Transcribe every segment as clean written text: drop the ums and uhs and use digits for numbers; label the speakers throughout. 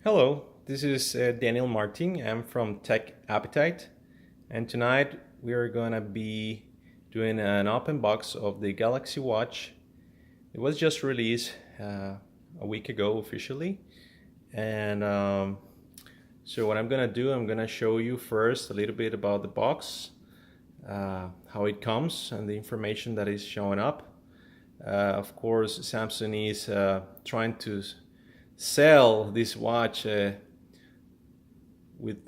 Speaker 1: Hello, this is Daniel Martin. I'm from TechAppetite, and tonight we are gonna be doing an open box of the Galaxy Watch. It was just released a week ago officially, and so what I'm gonna do, I'm gonna show you first a little bit about the box, how it comes, and the information that is showing up. Of course, Samsung is trying to sell this watch with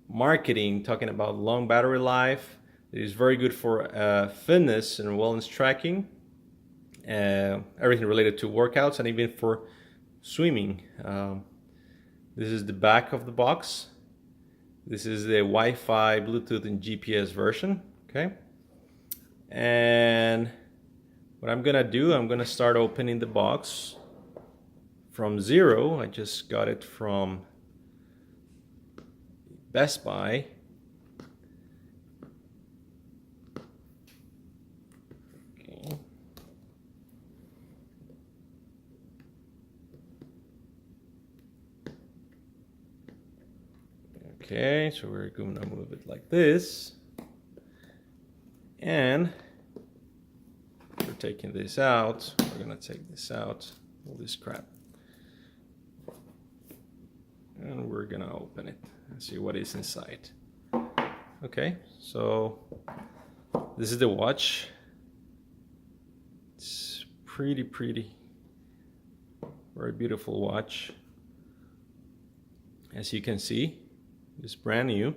Speaker 1: marketing, talking about long battery life. It is very good for fitness and wellness tracking, everything related to workouts, and even for swimming. This is the back of the box. This is the Wi-Fi, Bluetooth, and GPS version. Okay, and what I'm gonna do, I'm gonna start opening the box from zero. I just got it from Best Buy. Okay, so we're gonna move it like this. And we're taking this out. We're gonna take this out, all this crap. And we're gonna open it and see what is inside. Okay, so this is the watch. It's pretty, very beautiful watch. As you can see, it's brand new.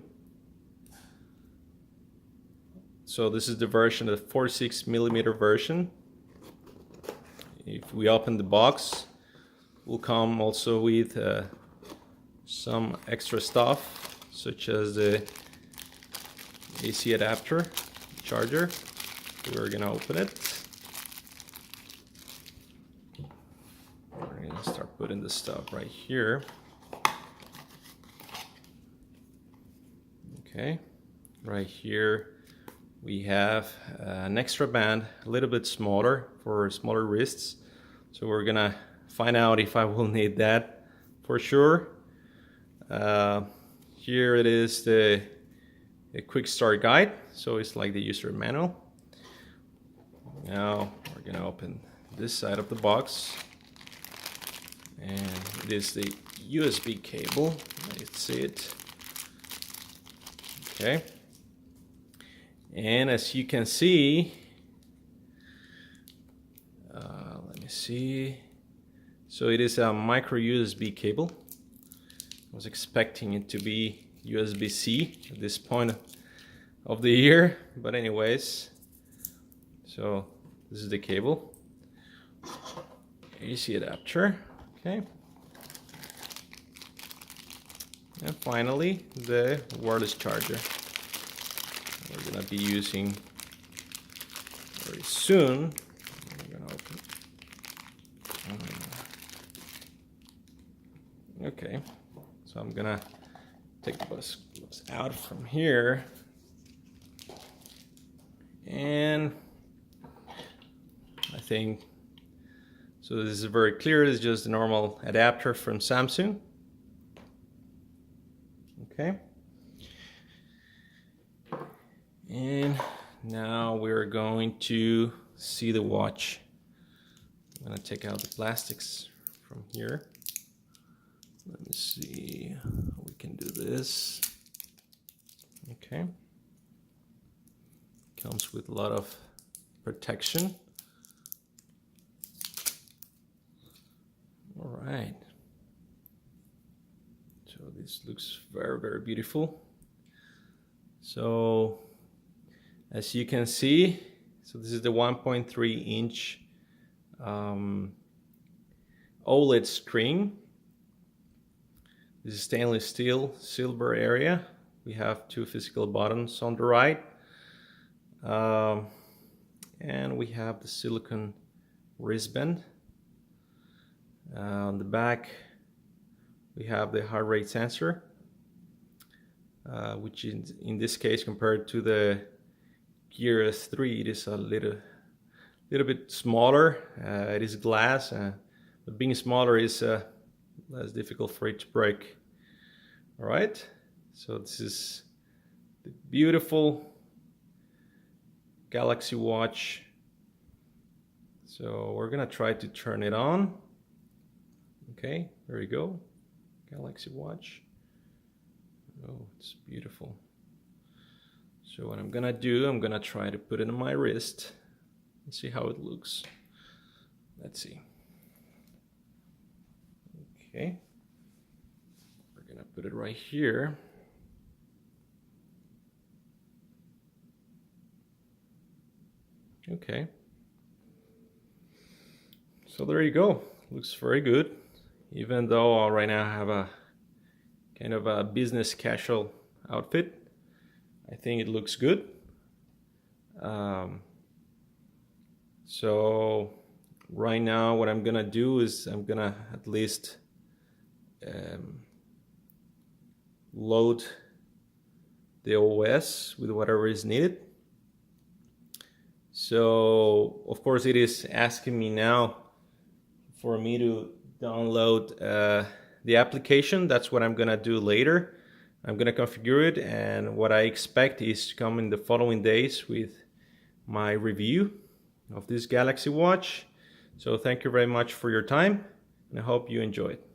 Speaker 1: So this is the version, the 46mm version. If we open the box, will come also with some extra stuff, such as the AC adapter, charger. We're gonna open it. We're gonna start putting the stuff right here. Okay, right here we have an extra band, a little bit smaller for smaller wrists. So we're gonna find out if I will need that for sure. Here it is, the quick start guide. So it's like the user manual. Now we're gonna open this side of the box, and it is the USB cable. Let's see it. Okay. And as you can see, let me see. So it is a micro USB cable. I was expecting it to be USB-C at this point of the year, but anyways, so this is the cable, AC adapter, okay, and finally the wireless charger we're gonna be using very soon. We're gonna open it. Okay. So I'm gonna take the gloves out from here, and I think so. This is very clear. It's just a normal adapter from Samsung. Okay, and now we're going to see the watch. I'm gonna take out the plastics from here. Let me see how we can do this. Okay. Comes with a lot of protection. All right. So this looks very beautiful. So as you can see, so this is the 1.3 inch OLED screen. This is stainless steel, silver area. We have two physical buttons on the right. And we have the silicone wristband. On the back, we have the heart rate sensor, which in this case, compared to the Gear S3, it is a little bit smaller. It is glass, but being smaller is less difficult for it to break. All right, so this is the beautiful Galaxy Watch. So we're gonna try to turn it on. Okay, there we go, Galaxy Watch. Oh, it's beautiful. So what I'm gonna do, I'm gonna try to put it on my wrist and see how it looks. Let's see. Okay, we're gonna put it right here. Okay, so there you go. Looks very good, even though right now I have a kind of a business casual outfit. I think it looks good. So right now what I'm gonna do is I'm gonna at least load the OS with whatever is needed. So of course it is asking me now for me to download the application. That's what I'm gonna do later. I'm gonna configure it, and what I expect is to come in the following days with my review of this Galaxy Watch. So thank you very much for your time, and I hope you enjoy it.